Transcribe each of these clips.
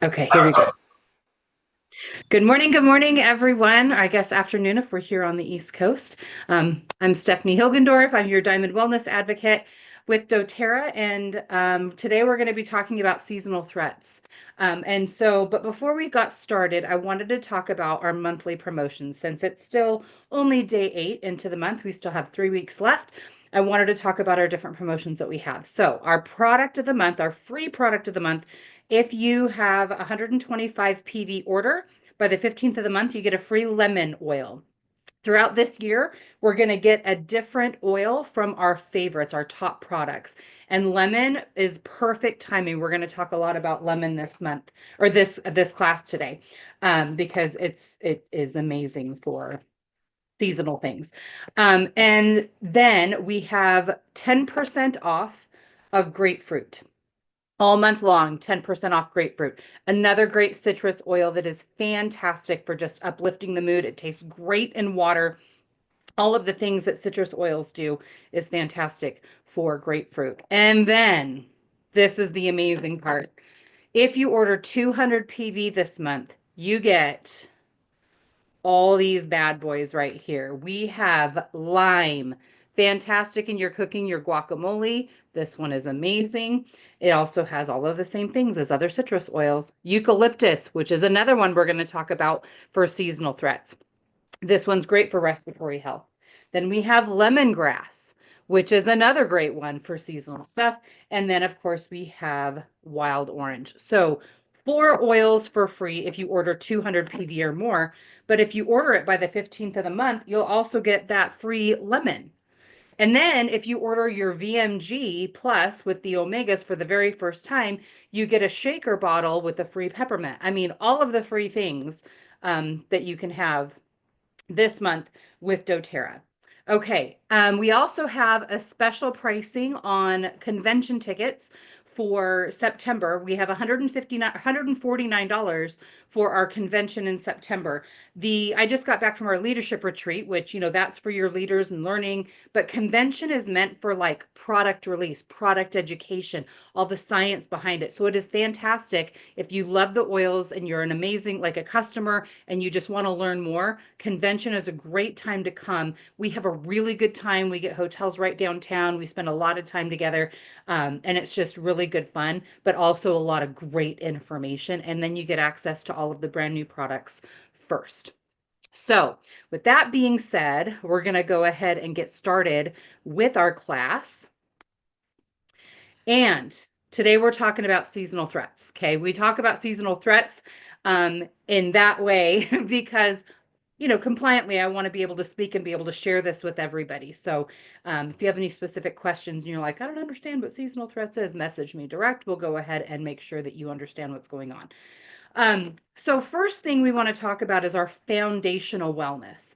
Okay, here we go. Good morning, everyone. Or I guess afternoon if we're here on the East Coast. I'm Stephanie Hilgendorf. I'm your Diamond Wellness Advocate with doTERRA, and today we're going to be talking about seasonal threats. But before we got started, I wanted to talk about our monthly promotions. Since it's still only day 8 into the month, we still have 3 weeks left. I wanted to talk about our different promotions that we have. So, our product of the month, our free product of the month, if you have a 125 PV order, by the 15th of the month, you get a free lemon oil. Throughout this year, we're going to get a different oil from our favorites, our top products. And lemon is perfect timing. We're going to talk a lot about lemon this month or this class today, because it is amazing for seasonal things. And then we have 10% off of grapefruit all month long, 10% off grapefruit. Another great citrus oil that is fantastic for just uplifting the mood. It tastes great in water. All of the things that citrus oils do is fantastic for grapefruit. And then this is the amazing part. If you order 200 PV this month, you get all these bad boys right here. We have lime, fantastic in your cooking, your guacamole. This one is amazing. It also has all of the same things as other citrus oils. Eucalyptus, which is another one we're going to talk about for seasonal threats. This one's great for respiratory health. Then we have lemongrass, which is another great one for seasonal stuff. And then, of course, we have wild orange. So, 4 oils for free if you order 200 PV or more. But if you order it by the 15th of the month, you'll also get that free lemon. And then if you order your VMG Plus with the omegas for the very first time, you get a shaker bottle with a free peppermint. I mean, all of the free things that you can have this month with doTERRA. Okay, we also have a special pricing on convention tickets for September. We have $149 for our convention in September. I just got back from our leadership retreat, which, that's for your leaders and learning, but convention is meant for like product release, product education, all the science behind it. So it is fantastic if you love the oils and you're an amazing, like a customer, and you just want to learn more. Convention is a great time to come. We have a really good time. We get hotels right downtown. We spend a lot of time together, and it's just really good fun, but also a lot of great information. And then you get access to all of the brand new products first. So, with that being said, we're going to go ahead and get started with our class. And today we're talking about seasonal threats. Okay, we talk about seasonal threats in that way because compliantly, I want to be able to speak and be able to share this with everybody. So, if you have any specific questions and you're like, I don't understand what seasonal threats is, message me direct. We'll go ahead and make sure that you understand what's going on. So, first thing we want to talk about is our foundational wellness.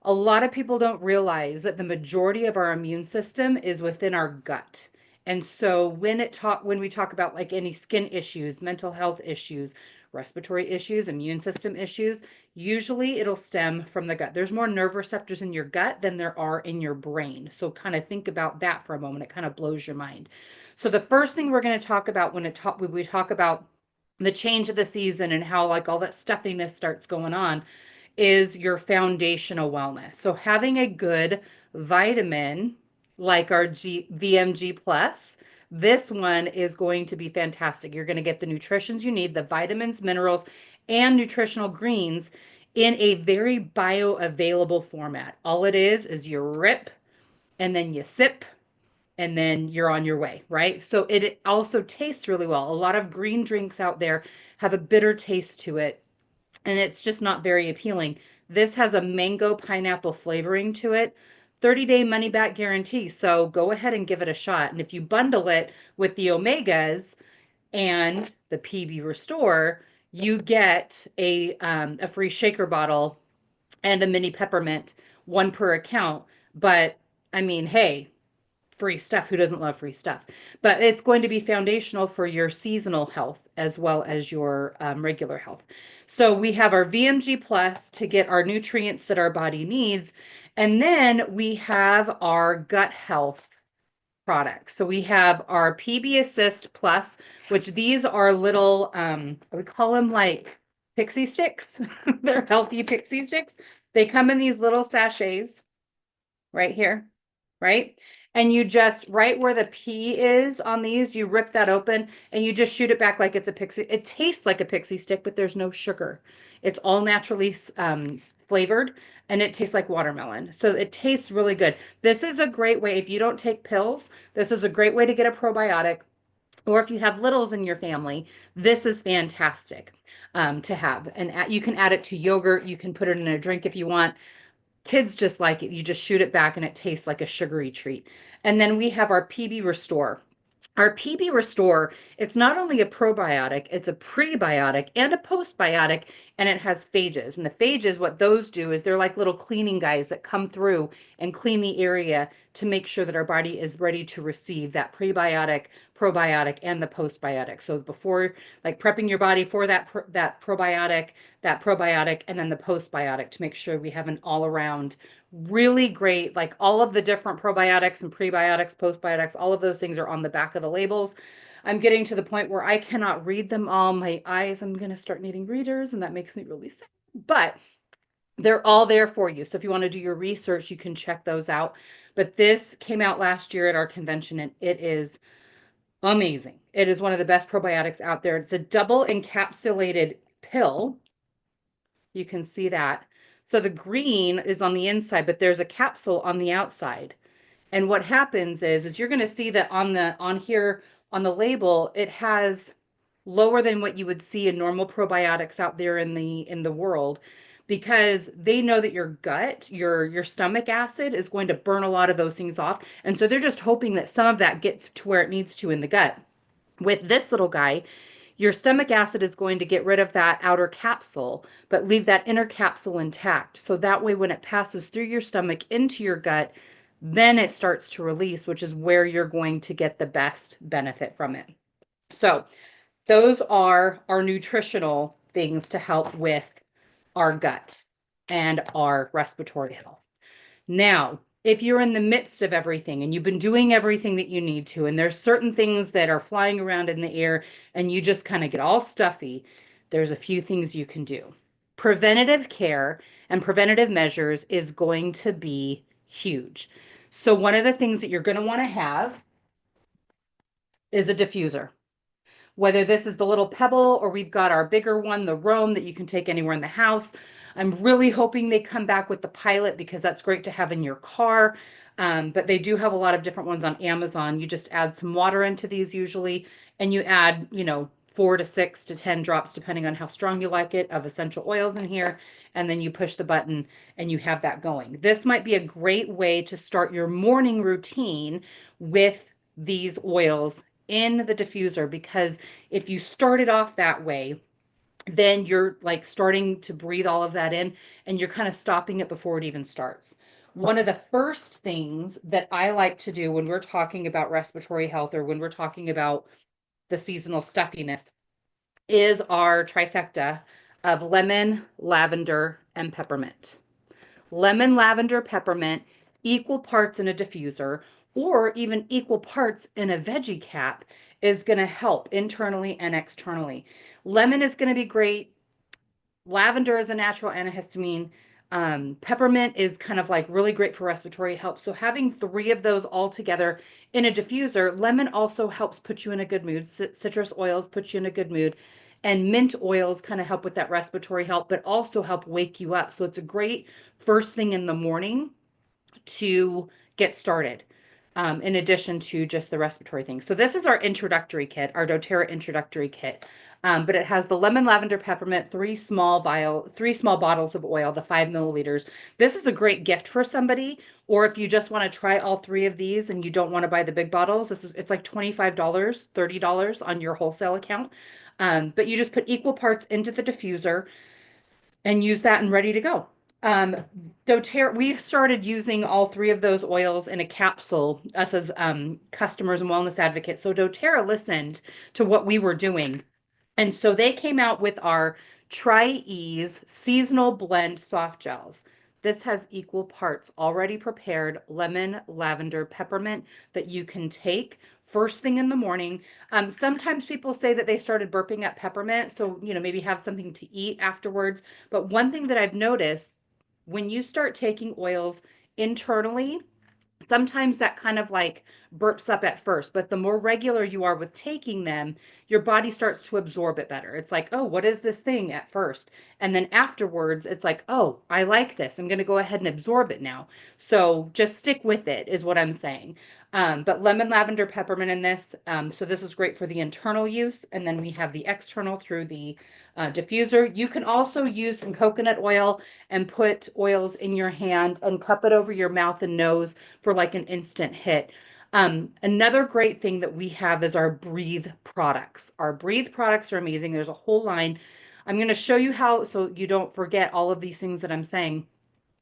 A lot of people don't realize that the majority of our immune system is within our gut. And so when we talk about like any skin issues, mental health issues, respiratory issues, immune system issues, usually it'll stem from the gut. There's more nerve receptors in your gut than there are in your brain. So kind of think about that for a moment. It kind of blows your mind. So the first thing we're going to talk about when we talk about the change of the season and how like all that stuffiness starts going on is your foundational wellness. So having a good vitamin like our VMG Plus, this one is going to be fantastic. You're going to get the nutritions you need, the vitamins, minerals, and nutritional greens in a very bioavailable format. All it is you rip and then you sip and then you're on your way, right? So it also tastes really well. A lot of green drinks out there have a bitter taste to it, and it's just not very appealing. This has a mango pineapple flavoring to it. 30-day money back guarantee. So go ahead and give it a shot. And if you bundle it with the omegas and the PB Restore, you get a free shaker bottle and a mini peppermint, one per account. But I mean, hey, free stuff. Who doesn't love free stuff? But it's going to be foundational for your seasonal health as well as your regular health. So we have our VMG Plus to get our nutrients that our body needs. And then we have our gut health products. So we have our PB Assist Plus, which these are little, we call them like pixie sticks. They're healthy pixie sticks. They come in these little sachets right here, right? And you just, right where the P is on these, you rip that open and you just shoot it back like it's a pixie. It tastes like a pixie stick, but there's no sugar. It's all naturally flavored and it tastes like watermelon. So it tastes really good. This is a great way, if you don't take pills, this is a great way to get a probiotic. Or if you have littles in your family, this is fantastic to have. And you can add it to yogurt. You can put it in a drink if you want. Kids just like it. You just shoot it back and it tastes like a sugary treat. And then we have our PB Restore. Our PB Restore, it's not only a probiotic, it's a prebiotic and a postbiotic, and it has phages. And the phages, what those do is they're like little cleaning guys that come through and clean the area to make sure that our body is ready to receive that prebiotic, probiotic, and the postbiotic. So before, like prepping your body for that probiotic, and then the postbiotic to make sure we have an all around really great, like all of the different probiotics and prebiotics, postbiotics, all of those things are on the back of the labels. I'm getting to the point where I cannot read them all. My eyes, I'm going to start needing readers, and that makes me really sad. But they're all there for you. So if you want to do your research, you can check those out. But this came out last year at our convention, and it is amazing. It is one of the best probiotics out there. It's a double encapsulated pill. You can see that. So the green is on the inside, but there's a capsule on the outside. And what happens is you're going to see that on here on the label, it has lower than what you would see in normal probiotics out there in the world, because they know that your gut, your stomach acid is going to burn a lot of those things off. And so they're just hoping that some of that gets to where it needs to in the gut. With this little guy, your stomach acid is going to get rid of that outer capsule, but leave that inner capsule intact. So that way, when it passes through your stomach into your gut, then it starts to release, which is where you're going to get the best benefit from it. So those are our nutritional things to help with our gut and our respiratory health. Now, if you're in the midst of everything and you've been doing everything that you need to, and there's certain things that are flying around in the air and you just kind of get all stuffy, there's a few things you can do. Preventative care and preventative measures is going to be huge. So one of the things that you're going to want to have is a diffuser. Whether this is the little pebble or we've got our bigger one, the Roam, that you can take anywhere in the house. I'm really hoping they come back with the Pilot because that's great to have in your car. But they do have a lot of different ones on Amazon. You just add some water into these usually, and you add, 4 to 6 to 10 drops, depending on how strong you like it, of essential oils in here. And then you push the button and you have that going. This might be a great way to start your morning routine with these oils in the diffuser, because if you start it off that way, then you're like starting to breathe all of that in and you're kind of stopping it before it even starts. One of the first things that I like to do when we're talking about respiratory health or when we're talking about the seasonal stuffiness is our trifecta of lemon, lavender, and peppermint. Lemon, lavender, peppermint, equal parts in a diffuser, or even equal parts in a veggie cap is going to help internally and externally. Lemon is going to be great. Lavender is a natural antihistamine. Peppermint is kind of like really great for respiratory help. So having 3 of those all together in a diffuser. Lemon also helps put you in a good mood. Citrus oils put you in a good mood. And mint oils kind of help with that respiratory help, but also help wake you up. So it's a great first thing in the morning to get started, in addition to just the respiratory thing. So this is our introductory kit, our doTERRA introductory kit. But it has the lemon, lavender, peppermint, 3 small bottles of oil, the 5 milliliters. This is a great gift for somebody, or if you just want to try all 3 of these and you don't want to buy the big bottles, it's like $25, $30 on your wholesale account. But you just put equal parts into the diffuser and use that and ready to go. doTERRA, we've started using all 3 of those oils in a capsule, us as customers and wellness advocates. So doTERRA listened to what we were doing. And so they came out with our Tri-Ease seasonal blend soft gels. This has equal parts already prepared lemon, lavender, peppermint that you can take first thing in the morning. Sometimes people say that they started burping at peppermint, so maybe have something to eat afterwards. But one thing that I've noticed when you start taking oils internally, sometimes that kind of like burps up at first, but the more regular you are with taking them, your body starts to absorb it better. It's like, oh, what is this thing at first? And then afterwards, it's like, oh, I like this. I'm going to go ahead and absorb it now. So just stick with it, is what I'm saying. But lemon, lavender, peppermint in this. So this is great for the internal use. And then we have the external through the diffuser. You can also use some coconut oil and put oils in your hand and cup it over your mouth and nose for like an instant hit. Another great thing that we have is our Breathe products. Our Breathe products are amazing. There's a whole line. I'm going to show you how, so you don't forget all of these things that I'm saying.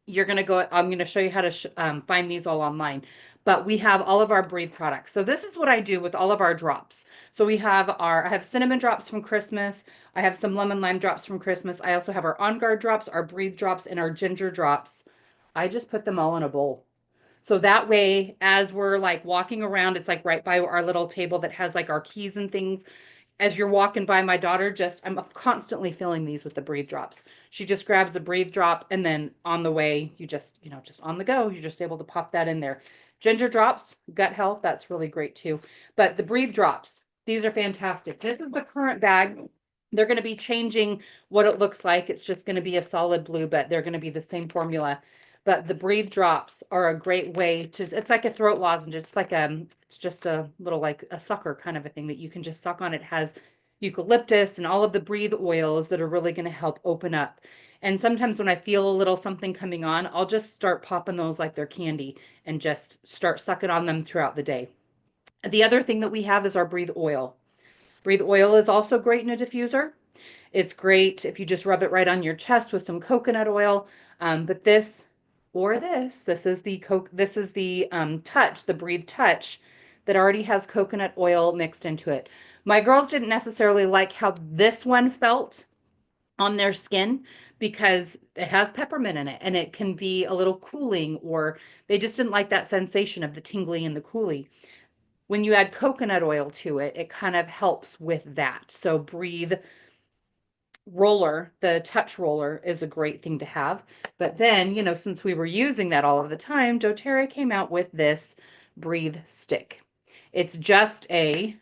I'm going to show you how to find these all online. But we have all of our Breathe products. So this is what I do with all of our drops. So I have cinnamon drops from Christmas. I have some lemon lime drops from Christmas. I also have our On Guard drops, our Breathe drops, and our ginger drops. I just put them all in a bowl. So that way, as we're like walking around, it's like right by our little table that has like our keys and things. As you're walking by, my daughter I'm constantly filling these with the Breathe drops. She just grabs a Breathe drop, and then on the way, just on the go, you're just able to pop that in there. Ginger drops, gut health, that's really great too. But the Breathe drops, these are fantastic. This is the current bag. They're going to be changing what it looks like. It's just going to be a solid blue, but they're going to be the same formula. But the Breathe drops are a great way it's like a throat lozenge. It's just a little like a sucker kind of a thing that you can just suck on. It has eucalyptus and all of the Breathe oils that are really going to help open up. And sometimes when I feel a little something coming on, I'll just start popping those like they're candy and just start sucking on them throughout the day. The other thing that we have is our Breathe oil. Breathe oil is also great in a diffuser. It's great if you just rub it right on your chest with some coconut oil. But this is the touch, the Breathe touch that already has coconut oil mixed into it. My girls didn't necessarily like how this one felt on their skin because it has peppermint in it and it can be a little cooling, or they just didn't like that sensation of the tingly and the coolie. When you add coconut oil to it, it kind of helps with that. So Breathe roller, the touch roller, is a great thing to have. But then, since we were using that all of the time, doTERRA came out with this Breathe stick. It's just a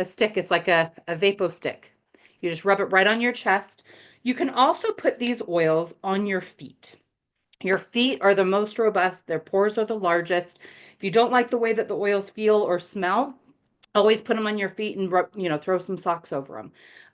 stick. It's like a Vapo stick. You just rub it right on your chest. You can also put these oils on your feet. Your feet are the most robust. Their pores are the largest. If you don't like the way that the oils feel or smell, always put them on your feet and throw some socks over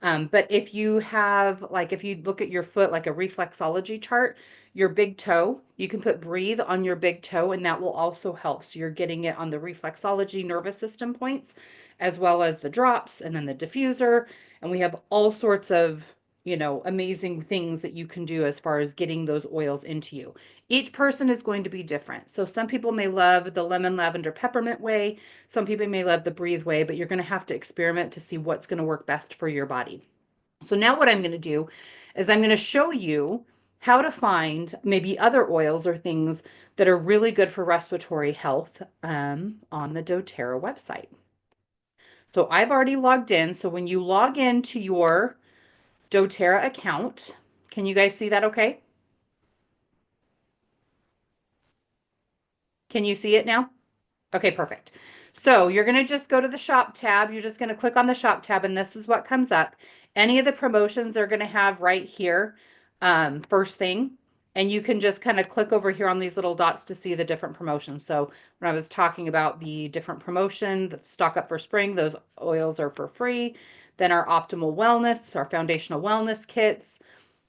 them. But if you look at your foot like a reflexology chart, your big toe, you can put Breathe on your big toe, and that will also help. So you're getting it on the reflexology nervous system points, as well as the drops and then the diffuser. And we have all sorts of amazing things that you can do as far as getting those oils into you. Each person is going to be different. So some people may love the lemon, lavender, peppermint way. Some people may love the Breathe way, but you're going to have to experiment to see what's going to work best for your body. So now what I'm going to do is I'm going to show you how to find maybe other oils or things that are really good for respiratory health on the doTERRA website. So I've already logged in. So when you log into your doTERRA account, can you guys see that okay? Can you see it now? Okay, perfect. So you're going to just go to the shop tab. You're just going to click on the shop tab, and this is what comes up. Any of the promotions they're going to have right here, first thing. And you can just kind of click over here on these little dots to see the different promotions. So when I was talking about the different promotion, the stock up for spring, those oils are for free. Then our optimal wellness, our foundational wellness kits.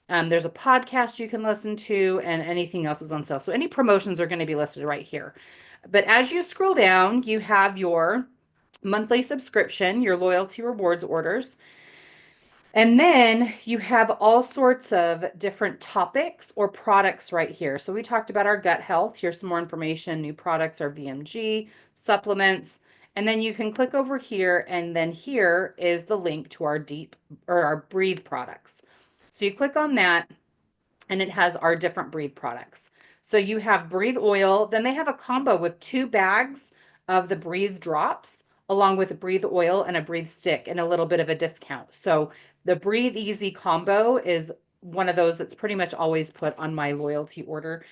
There's a podcast you can listen to, and anything else is on sale. So any promotions are going to be listed right here. But as you scroll down, you have your monthly subscription, your loyalty rewards orders. And then you have all sorts of different topics or products right here. So we talked about our gut health. Here's some more information. New products are BMG, supplements. And then you can click over here, and then here is the link to our Breathe products. So you click on that, and it has our different Breathe products. So you have Breathe oil, then they have a combo with 2 bags of the Breathe drops, along with a Breathe oil and a Breathe stick, and a little bit of a discount. So the Breathe Easy combo is one of those that's pretty much always put on my loyalty order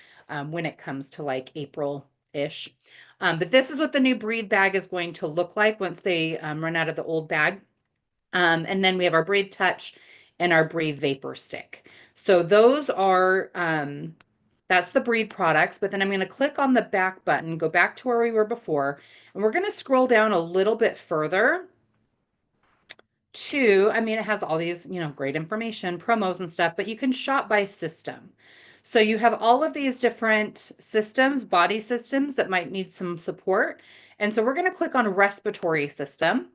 when it comes to like April-ish. But this is what the new Breathe bag is going to look like once they run out of the old bag. And then we have our Breathe Touch and our Breathe Vapor Stick. So those are, that's the Breathe products. But then I'm going to click on the back button, go back to where we were before, and we're going to scroll down a little bit further to, I mean, it has all these, great information, promos and stuff, but you can shop by system. So you have all of these different systems, body systems that might need some support. And so we're going to click on respiratory system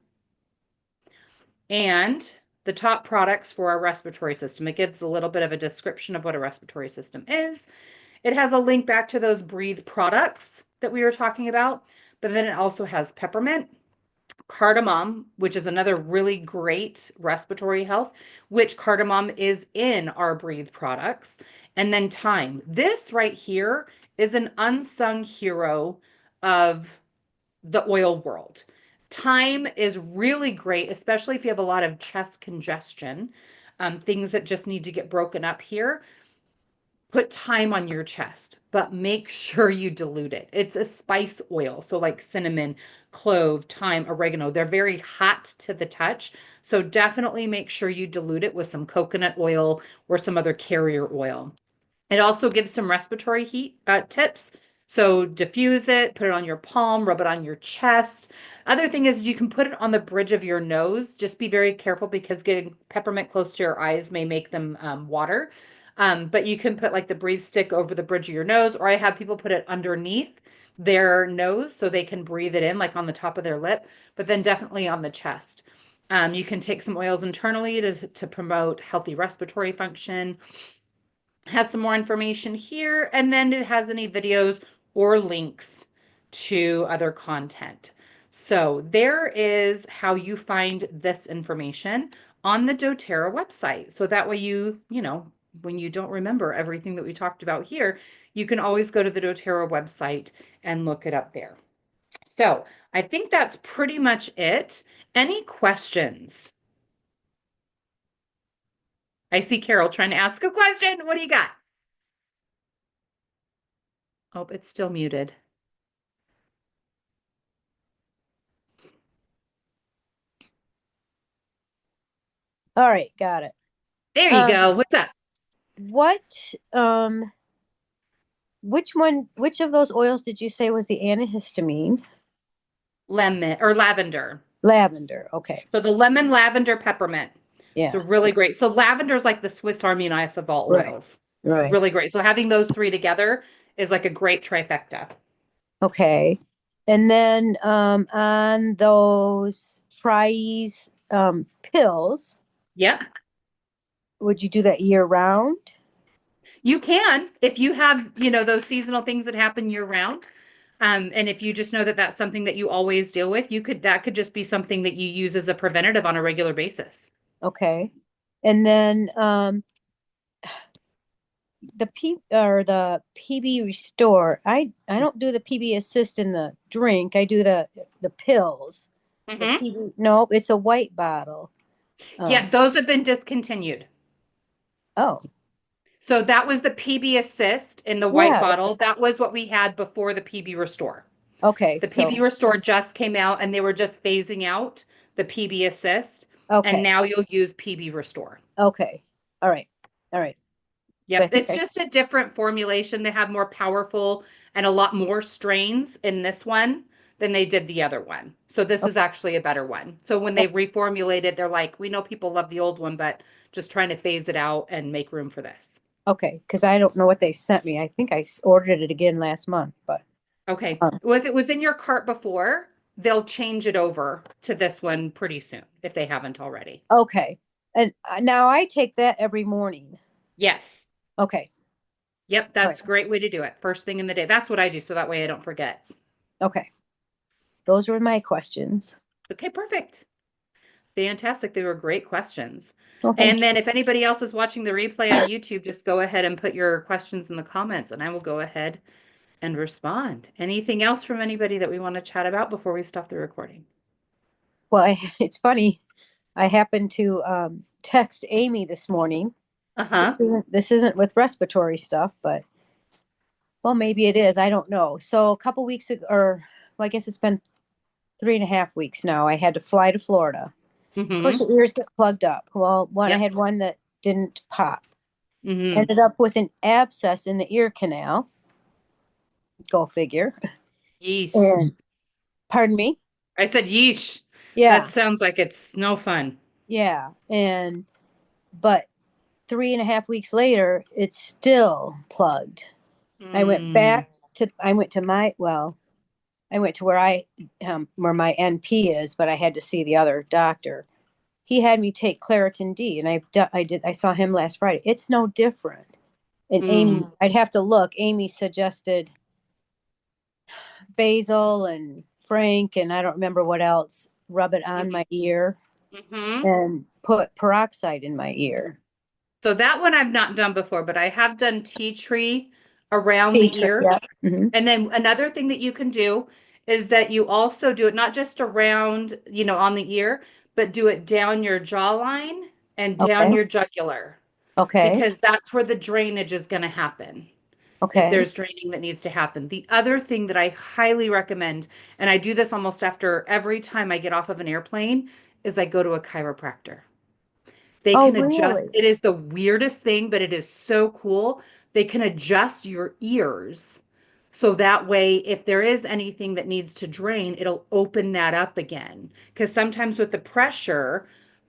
and the top products for our respiratory system. It gives a little bit of a description of what a respiratory system is. It has a link back to those Breathe products that we were talking about, but then it also has peppermint, cardamom, which is another really great respiratory health, which cardamom is in our Breathe products, and then thyme. This right here is an unsung hero of the oil world. Thyme is really great, especially if you have a lot of chest congestion, things that just need to get broken up here. Put thyme on your chest, but make sure you dilute it. It's a spice oil, so like cinnamon, clove, thyme, oregano. They're very hot to the touch, so definitely make sure you dilute it with some coconut oil or some other carrier oil. It also gives some respiratory heat tips. So diffuse it, put it on your palm, rub it on your chest. Other thing is you can put it on the bridge of your nose. Just be very careful because getting peppermint close to your eyes may make them water. But you can put like the breathe stick over the bridge of your nose, or I have people put it underneath their nose so they can breathe it in, like on the top of their lip, but then definitely on the chest. You can take some oils internally to promote healthy respiratory function. Has some more information here, and then it has any videos or links to other content. So there is how you find this information on the doTERRA website. So that way when you don't remember everything that we talked about here, you can always go to the doTERRA website and look it up there. So I think that's pretty much it. Any questions? I see Carol trying to ask a question. What do you got? Oh, it's still muted. All right, got it. There you Um, go. What's up? what which of those oils did you say was the antihistamine? Lemon or lavender. Lavender. Okay. So the lemon, lavender, peppermint. So Yeah. really great. So lavender is like the Swiss Army knife of all Right. oils. It's Right. really great. So having those three together is like a great trifecta. Okay. And then on those Fries pills, Yep. would you do that year round? You can if you have, those seasonal things that happen year round. And if you just know that that's something that you always deal with, that could just be something that you use as a preventative on a regular basis. Okay. And then the PB Restore. I don't do the PB Assist in the drink. I do the pills. The Hmm. PB, nope, it's a white bottle. Yeah, Um, those have been discontinued. oh, So that was the PB Assist in the white yeah. bottle. That was what we had before the PB Restore. Okay, The PB so Restore just came out and they were just phasing out the PB Assist. And okay, now you'll use PB Restore. okay, all right, all right. So I Yep. think It's I just a different formulation. They have more powerful and a lot more strains in this one than they did the other one. So this is actually a better one. So when they reformulated, they're like, we know people love the old one, but just trying to phase it out and make room for this. okay, because I don't know what they sent me. I think I ordered it again last month, but Okay. um, Well, if it was in your cart before, they'll change it over to this one pretty soon if they haven't already. okay. And now I take that every morning. Yes. Okay, Yep, all right, that's a great way to do it. First thing in the day. That's what I do, so that way I don't forget. okay. Those were my questions. Okay, perfect. Fantastic. They were great questions. Well, And thank then you. if anybody else is watching the replay on YouTube, just go ahead and put your questions in the comments and I will go ahead and respond. Anything else from anybody that we want to chat about before we stop the recording? Well, it's funny. I happened to text Amy this morning. Uh-huh. This isn't with respiratory stuff, but well, maybe it is. I don't know. So a couple weeks ago, or well, I guess it's been 3.5 weeks now. I had to fly to Florida. Of course, Mm-hmm. the ears get plugged up. Well, I Yep. had one that didn't pop. Mm-hmm. Ended up with an abscess in the ear canal. Go figure. Yeesh. And pardon me. I said yeesh. That Yeah, sounds like it's no fun. yeah. And but 3.5 weeks later, it's still plugged. I went Mm. back to. I went to my well. I went to where my NP is, but I had to see the other doctor. He had me take Claritin D, and I saw him last Friday. It's no different. And Amy, Mm. I'd have to look. Amy suggested basil and Frank, and I don't remember what else. Rub it on my ear Mm-hmm. and put peroxide in my ear. So that one I've not done before, but I have done tea tree around Tea the tree, ear. yeah. Hmm. And then another thing that you can do is that you also do it not just around, on the ear, but do it down your jawline and down Okay. your jugular Okay. because that's where the drainage is going to happen if Okay. there's draining that needs to happen. The other thing that I highly recommend, and I do this almost after every time I get off of an airplane, is I go to a chiropractor. They Oh, can adjust. really? It is the weirdest thing, but it is so cool. They can adjust your ears. So that way, if there is anything that needs to drain, it'll open that up again. Because sometimes with the pressure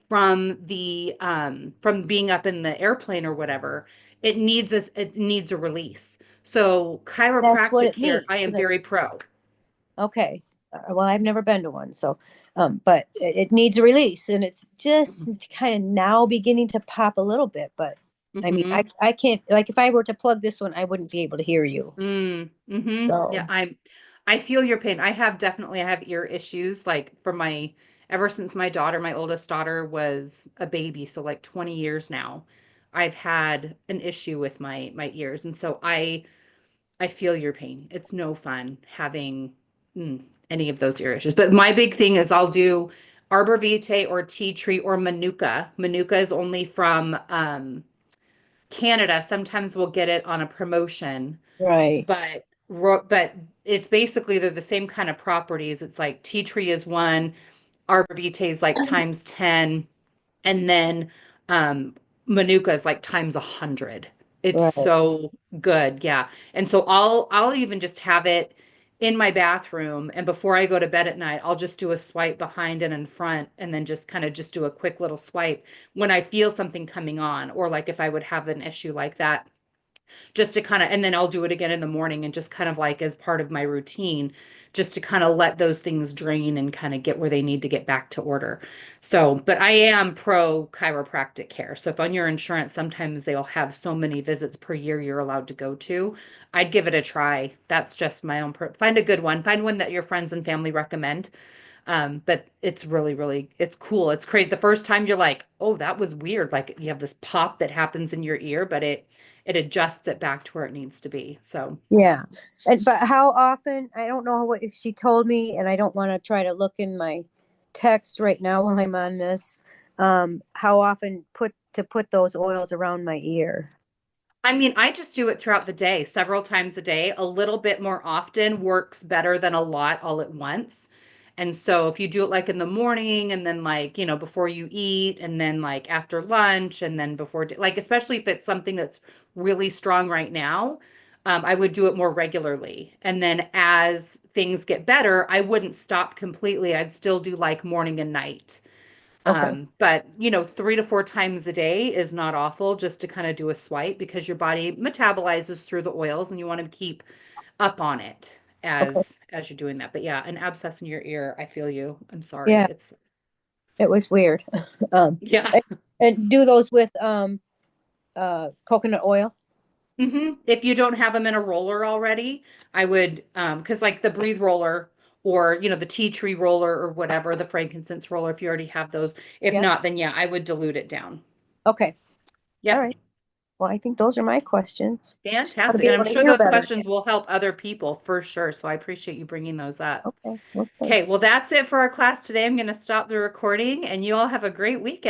from being up in the airplane or whatever, it needs a release. So That's what chiropractic it care, needs. I am 'Cause very pro. okay. Well, I've never been to one, so but it needs a release, and it's just kind of now beginning to pop a little bit. But I mean, Mm-hmm. I can't like if I were to plug this one, I wouldn't be able to hear you. Yeah, So I feel your pain. I have ear issues like ever since my oldest daughter was a baby, so like 20 years now. I've had an issue with my ears. And so I feel your pain. It's no fun having any of those ear issues. But my big thing is I'll do arbor vitae or tea tree or manuka. Manuka is only from Canada. Sometimes we'll get it on a promotion, right, but it's basically they're the same kind of properties. It's like tea tree is one, arbor vitae is like times 10, and then um manuka is like times 100. It's right. so good, yeah. And so I'll even just have it in my bathroom, and before I go to bed at night I'll just do a swipe behind and in front, and then just kind of just do a quick little swipe when I feel something coming on, or like if I would have an issue like that, just to kind of, and then I'll do it again in the morning and just kind of like as part of my routine, just to kind of let those things drain and kind of get where they need to get back to order. So, but I am pro chiropractic care. So if on your insurance, sometimes they'll have so many visits per year you're allowed to go to. I'd give it a try. That's just my own, find a good one. Find one that your friends and family recommend. But it's really, really, it's cool. It's crazy. The first time you're like, oh, that was weird. Like you have this pop that happens in your ear, but it adjusts it back to where it needs to be. So Yeah. But how often? I don't know what if she told me, and I don't want to try to look in my text right now while I'm on this. How often put those oils around my ear? I mean, I just do it throughout the day, several times a day. A little bit more often works better than a lot all at once. And so if you do it like in the morning and then like, before you eat and then like after lunch and then like, especially if it's something that's really strong right now, I would do it more regularly. And then as things get better, I wouldn't stop completely. I'd still do like morning and night. Okay. But 3 to 4 times a day is not awful just to kind of do a swipe because your body metabolizes through the oils and you want to keep up on it Okay. as you're doing that. But yeah, an abscess in your ear, I feel you. I'm sorry. Yeah, It's it was weird. Um, yeah. and do those with coconut oil? If you don't have them in a roller already, I would because like the Breathe Roller or, the tea tree roller or whatever, the frankincense roller, if you already have those. If Yeah. not, then yeah, I would dilute it down. Okay. All Yep. right. Well, I think those are my questions. Just ought to Fantastic. be And I'm able to sure hear those better. questions will help other people for sure. So I appreciate you bringing those up. Okay. Well, Okay, thanks. well, that's it for our class today. I'm going to stop the recording and you all have a great weekend.